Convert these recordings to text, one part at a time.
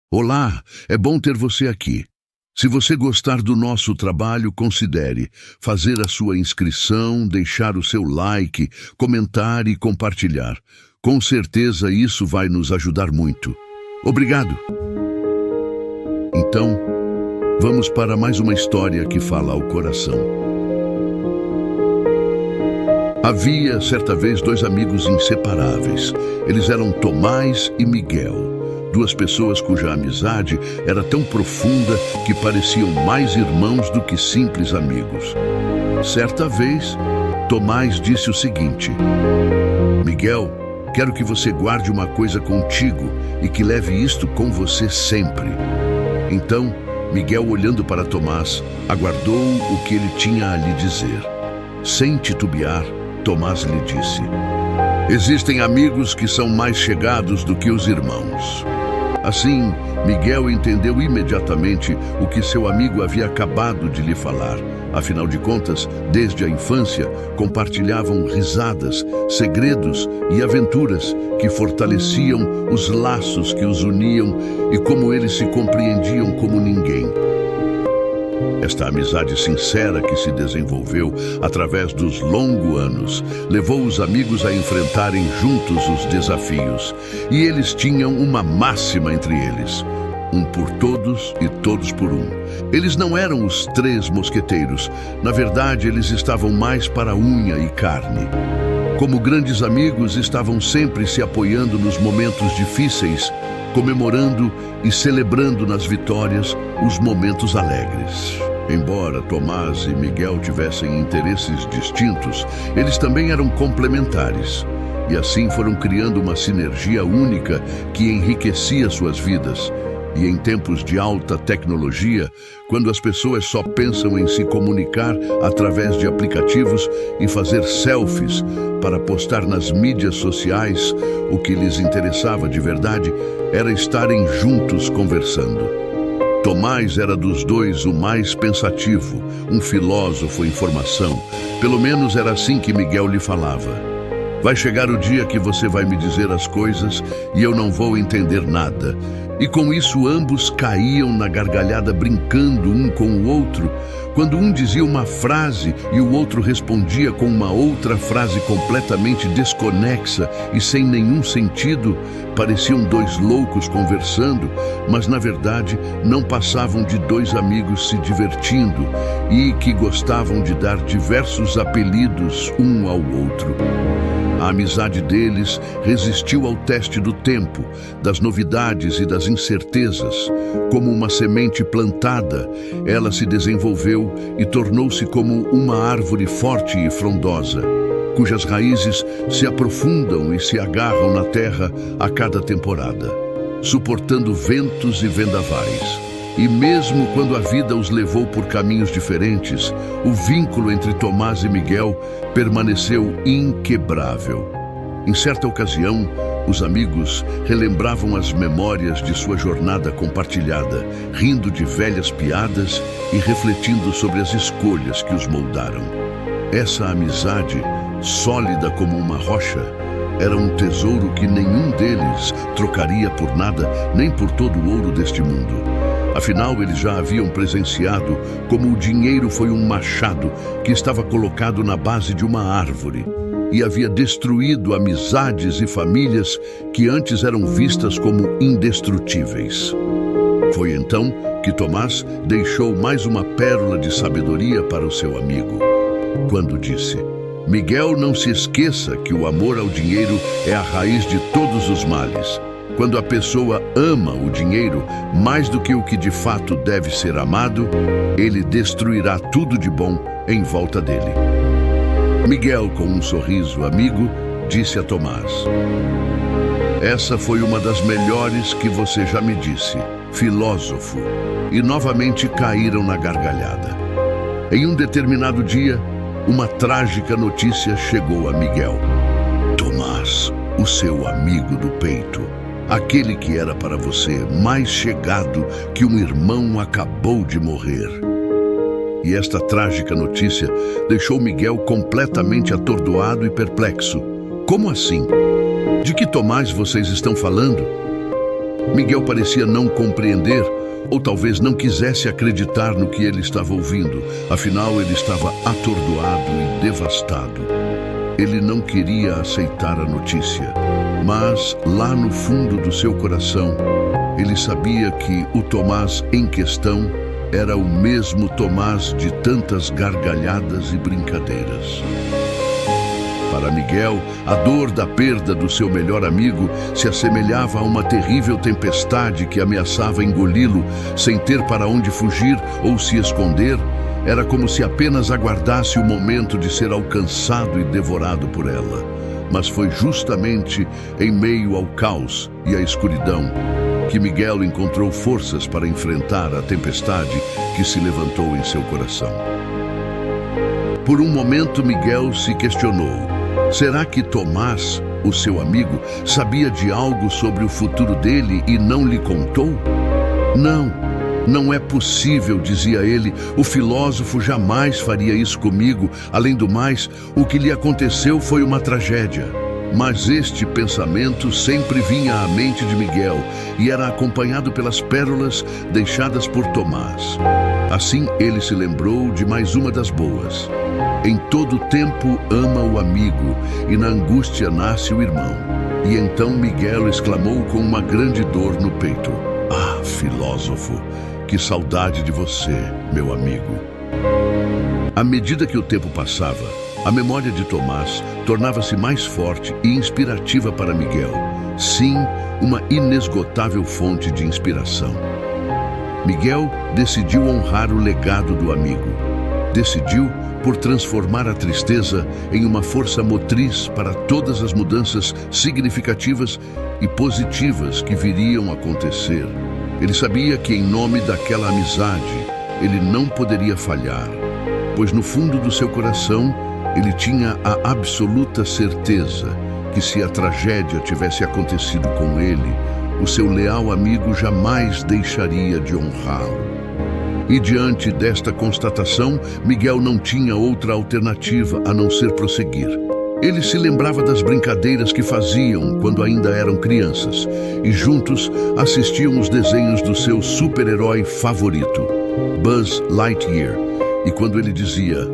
Olá, é bom ter você aqui. Se você gostar do nosso trabalho, considere fazer a sua inscrição, deixar o seu like, comentar e compartilhar. Com certeza isso vai nos ajudar muito. Obrigado. Então, vamos para mais uma história que fala ao coração. Havia, certa vez, dois amigos inseparáveis. Eles eram Tomás e Miguel. Duas pessoas cuja amizade era tão profunda que pareciam mais irmãos do que simples amigos. Certa vez, Tomás disse o seguinte: Miguel, quero que você guarde uma coisa contigo e que leve isto com você sempre. Então, Miguel, olhando para Tomás, aguardou o que ele tinha a lhe dizer. Sem titubear, Tomás lhe disse: existem amigos que são mais chegados do que os irmãos. Assim, Miguel entendeu imediatamente o que seu amigo havia acabado de lhe falar. Afinal de contas, desde a infância, compartilhavam risadas, segredos e aventuras que fortaleciam os laços que os uniam e como eles se compreendiam como ninguém. Esta amizade sincera que se desenvolveu através dos longos anos levou os amigos a enfrentarem juntos os desafios. E eles tinham uma máxima entre eles: um por todos e todos por um. Eles não eram os três mosqueteiros. Na verdade, eles estavam mais para unha e carne. Como grandes amigos, estavam sempre se apoiando nos momentos difíceis, comemorando e celebrando nas vitórias os momentos alegres. Embora Tomás e Miguel tivessem interesses distintos, eles também eram complementares. E assim foram criando uma sinergia única que enriquecia suas vidas. E em tempos de alta tecnologia, quando as pessoas só pensam em se comunicar através de aplicativos e fazer selfies para postar nas mídias sociais, o que lhes interessava de verdade era estarem juntos conversando. Tomás era dos dois o mais pensativo, um filósofo em formação. Pelo menos era assim que Miguel lhe falava. Vai chegar o dia que você vai me dizer as coisas e eu não vou entender nada. E com isso ambos caíam na gargalhada brincando um com o outro. Quando um dizia uma frase e o outro respondia com uma outra frase completamente desconexa e sem nenhum sentido, pareciam dois loucos conversando, mas na verdade não passavam de dois amigos se divertindo e que gostavam de dar diversos apelidos um ao outro. A amizade deles resistiu ao teste do tempo, das novidades e das incertezas. Como uma semente plantada, ela se desenvolveu e tornou-se como uma árvore forte e frondosa, cujas raízes se aprofundam e se agarram na terra a cada temporada, suportando ventos e vendavais. E mesmo quando a vida os levou por caminhos diferentes, o vínculo entre Tomás e Miguel permaneceu inquebrável. Em certa ocasião, os amigos relembravam as memórias de sua jornada compartilhada, rindo de velhas piadas e refletindo sobre as escolhas que os moldaram. Essa amizade, sólida como uma rocha, era um tesouro que nenhum deles trocaria por nada, nem por todo o ouro deste mundo. Afinal, eles já haviam presenciado como o dinheiro foi um machado que estava colocado na base de uma árvore e havia destruído amizades e famílias que antes eram vistas como indestrutíveis. Foi então que Tomás deixou mais uma pérola de sabedoria para o seu amigo, quando disse: Miguel, não se esqueça que o amor ao dinheiro é a raiz de todos os males. Quando a pessoa ama o dinheiro mais do que o que de fato deve ser amado, ele destruirá tudo de bom em volta dele. Miguel, com um sorriso amigo, disse a Tomás: essa foi uma das melhores que você já me disse, filósofo. E novamente caíram na gargalhada. Em um determinado dia, uma trágica notícia chegou a Miguel. Tomás, o seu amigo do peito, aquele que era para você mais chegado que um irmão, acabou de morrer. E esta trágica notícia deixou Miguel completamente atordoado e perplexo. Como assim? De que Tomás vocês estão falando? Miguel parecia não compreender, ou talvez não quisesse acreditar no que ele estava ouvindo. Afinal, ele estava atordoado e devastado. Ele não queria aceitar a notícia, mas lá no fundo do seu coração, ele sabia que o Tomás em questão era o mesmo Tomás de tantas gargalhadas e brincadeiras. Para Miguel, a dor da perda do seu melhor amigo se assemelhava a uma terrível tempestade que ameaçava engoli-lo sem ter para onde fugir ou se esconder. Era como se apenas aguardasse o momento de ser alcançado e devorado por ela. Mas foi justamente em meio ao caos e à escuridão que Miguel encontrou forças para enfrentar a tempestade que se levantou em seu coração. Por um momento, Miguel se questionou: será que Tomás, o seu amigo, sabia de algo sobre o futuro dele e não lhe contou? Não é possível, dizia ele. O filósofo jamais faria isso comigo. Além do mais, o que lhe aconteceu foi uma tragédia. Mas este pensamento sempre vinha à mente de Miguel e era acompanhado pelas pérolas deixadas por Tomás. Assim, ele se lembrou de mais uma das boas. Em todo tempo ama o amigo, e na angústia nasce o irmão. E então Miguel exclamou com uma grande dor no peito: ah, filósofo, que saudade de você, meu amigo. À medida que o tempo passava, a memória de Tomás tornava-se mais forte e inspirativa para Miguel. Sim, uma inesgotável fonte de inspiração. Miguel decidiu honrar o legado do amigo. Decidiu por transformar a tristeza em uma força motriz para todas as mudanças significativas e positivas que viriam a acontecer. Ele sabia que, em nome daquela amizade, ele não poderia falhar, pois no fundo do seu coração ele tinha a absoluta certeza que, se a tragédia tivesse acontecido com ele, o seu leal amigo jamais deixaria de honrá-lo. E diante desta constatação, Miguel não tinha outra alternativa a não ser prosseguir. Ele se lembrava das brincadeiras que faziam quando ainda eram crianças e juntos assistiam os desenhos do seu super-herói favorito, Buzz Lightyear. E quando ele dizia: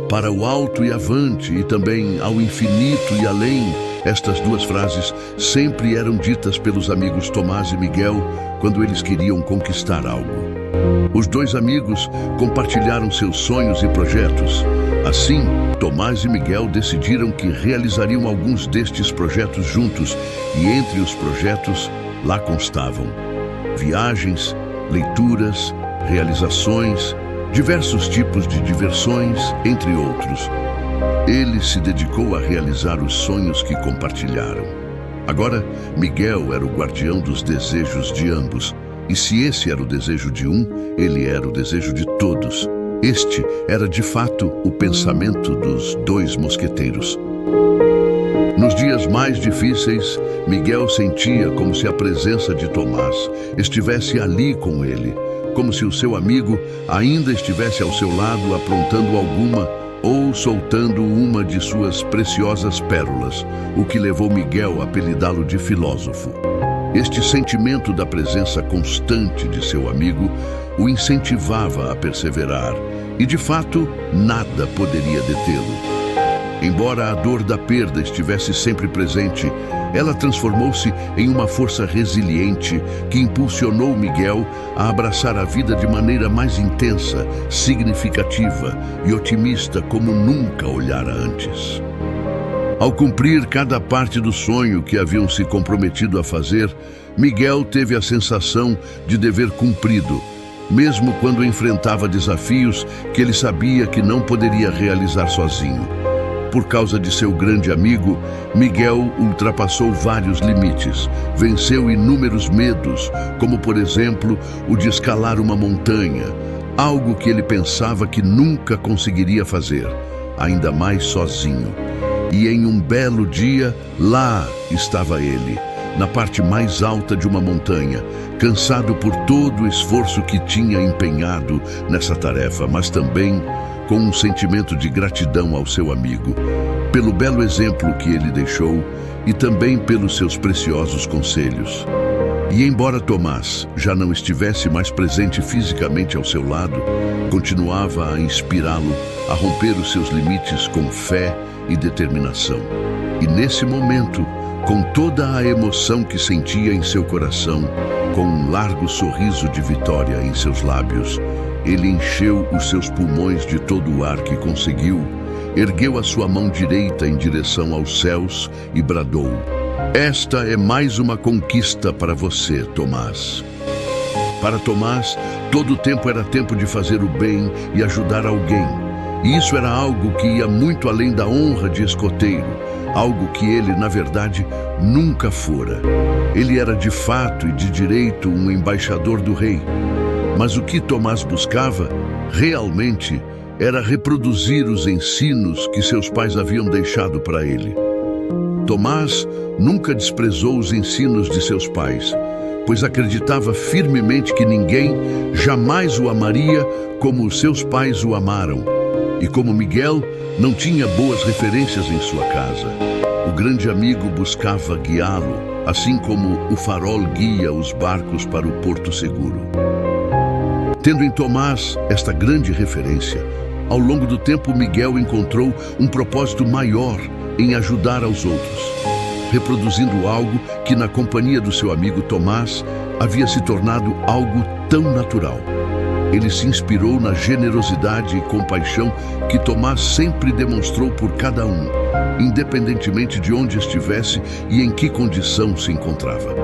para o alto e avante, e também ao infinito e além, estas duas frases sempre eram ditas pelos amigos Tomás e Miguel quando eles queriam conquistar algo. Os dois amigos compartilharam seus sonhos e projetos. Assim, Tomás e Miguel decidiram que realizariam alguns destes projetos juntos, e entre os projetos lá constavam viagens, leituras, realizações, diversos tipos de diversões, entre outros. Ele se dedicou a realizar os sonhos que compartilharam. Agora, Miguel era o guardião dos desejos de ambos. E se esse era o desejo de um, ele era o desejo de todos. Este era, de fato, o pensamento dos dois mosqueteiros. Nos dias mais difíceis, Miguel sentia como se a presença de Tomás estivesse ali com ele, como se o seu amigo ainda estivesse ao seu lado aprontando alguma ou soltando uma de suas preciosas pérolas, o que levou Miguel a apelidá-lo de filósofo. Este sentimento da presença constante de seu amigo o incentivava a perseverar, e de fato nada poderia detê-lo. Embora a dor da perda estivesse sempre presente, ela transformou-se em uma força resiliente que impulsionou Miguel a abraçar a vida de maneira mais intensa, significativa e otimista como nunca olhara antes. Ao cumprir cada parte do sonho que haviam se comprometido a fazer, Miguel teve a sensação de dever cumprido, mesmo quando enfrentava desafios que ele sabia que não poderia realizar sozinho. Por causa de seu grande amigo, Miguel ultrapassou vários limites, venceu inúmeros medos, como por exemplo o de escalar uma montanha, algo que ele pensava que nunca conseguiria fazer, ainda mais sozinho. E em um belo dia, lá estava ele, na parte mais alta de uma montanha, cansado por todo o esforço que tinha empenhado nessa tarefa, mas também com um sentimento de gratidão ao seu amigo, pelo belo exemplo que ele deixou e também pelos seus preciosos conselhos. E embora Tomás já não estivesse mais presente fisicamente ao seu lado, continuava a inspirá-lo a romper os seus limites com fé e determinação. E nesse momento, com toda a emoção que sentia em seu coração, com um largo sorriso de vitória em seus lábios, ele encheu os seus pulmões de todo o ar que conseguiu, ergueu a sua mão direita em direção aos céus e bradou: "Esta é mais uma conquista para você, Tomás." Para Tomás, todo o tempo era tempo de fazer o bem e ajudar alguém. E isso era algo que ia muito além da honra de escoteiro, algo que ele, na verdade, nunca fora. Ele era de fato e de direito um embaixador do rei. Mas o que Tomás buscava, realmente, era reproduzir os ensinos que seus pais haviam deixado para ele. Tomás nunca desprezou os ensinos de seus pais, pois acreditava firmemente que ninguém jamais o amaria como os seus pais o amaram. E como Miguel não tinha boas referências em sua casa, o grande amigo buscava guiá-lo, assim como o farol guia os barcos para o porto seguro. Tendo em Tomás esta grande referência, ao longo do tempo Miguel encontrou um propósito maior em ajudar aos outros, reproduzindo algo que na companhia do seu amigo Tomás havia se tornado algo tão natural. Ele se inspirou na generosidade e compaixão que Tomás sempre demonstrou por cada um, independentemente de onde estivesse e em que condição se encontrava.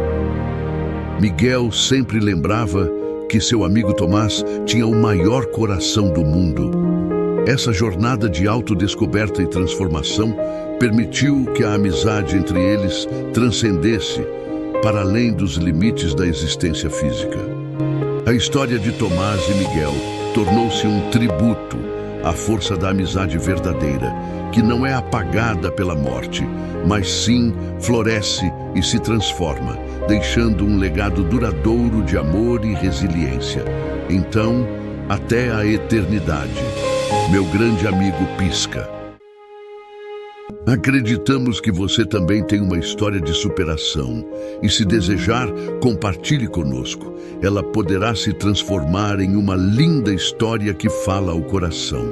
Miguel sempre lembrava que seu amigo Tomás tinha o maior coração do mundo. Essa jornada de autodescoberta e transformação permitiu que a amizade entre eles transcendesse para além dos limites da existência física. A história de Tomás e Miguel tornou-se um tributo à força da amizade verdadeira, que não é apagada pela morte, mas sim floresce e se transforma, deixando um legado duradouro de amor e resiliência. Então, até a eternidade, meu grande amigo Pisca. Acreditamos que você também tem uma história de superação e, se desejar, compartilhe conosco. Ela poderá se transformar em uma linda história que fala ao coração.